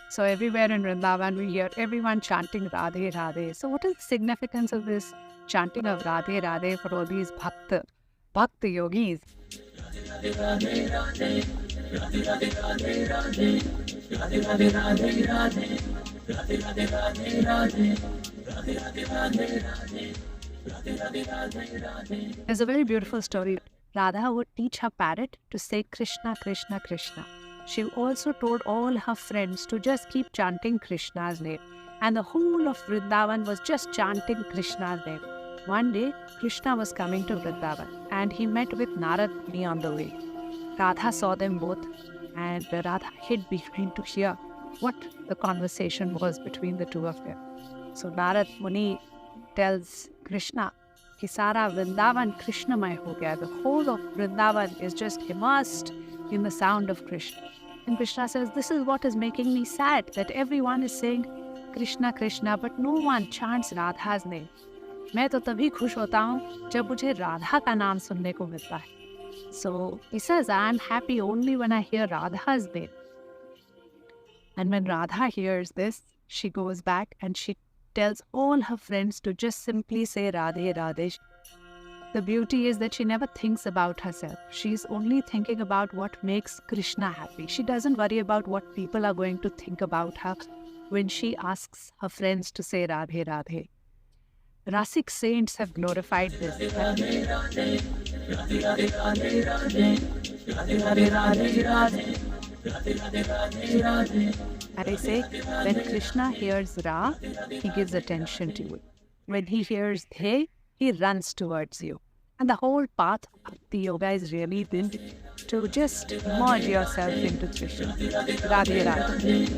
So everywhere in Vrindavan, we hear everyone chanting Raadhey Raadhey. So what is the significance of this chanting of Raadhey Raadhey for all these bhakta yogis? There's a very beautiful story. Radha would teach her parrot to say Krishna Krishna Krishna. She also told all her friends to just keep chanting Krishna's name. And the whole of Vrindavan was just chanting Krishna's name. One day, Krishna was coming to Vrindavan and he met with Narad Ji on the way. Radha saw them both and Radha hid behind to hear what the conversation was between the two of them. So Narad Muni tells Krishna, कि सारा Vrindavan Krishnamay ho gaya. The whole of Vrindavan is just immersed in the sound of Krishna. And Krishna says, this is what is making me sad, that everyone is saying Krishna Krishna, but no one chants Radha's name. मैं तो तभी खुश होता हूँ जब मुझे राधा का नाम सुनने को मिलता है. So he says, I am happy only when I hear Radha's name. And when Radha hears this, she goes back and she tells all her friends to just simply say Raadhey Raadhey. The beauty is that she never thinks about herself. She's only thinking about what makes Krishna happy. She doesn't worry about what people are going to think about her when she asks her friends to say Raadhey Raadhey. Rasik Saints have glorified this. Radhey Radhey, Radhey Radhey Radhey Radhey, Radhey Radhey Radhey Radhey, Radhey Radhey Radhey Radhey. And I say, when Krishna hears Ra, he gives attention to you. When he hears Dhey, he runs towards you. And the whole path of Bhakti Yoga is really built to just merge yourself into Krishna. Radhe Radhe.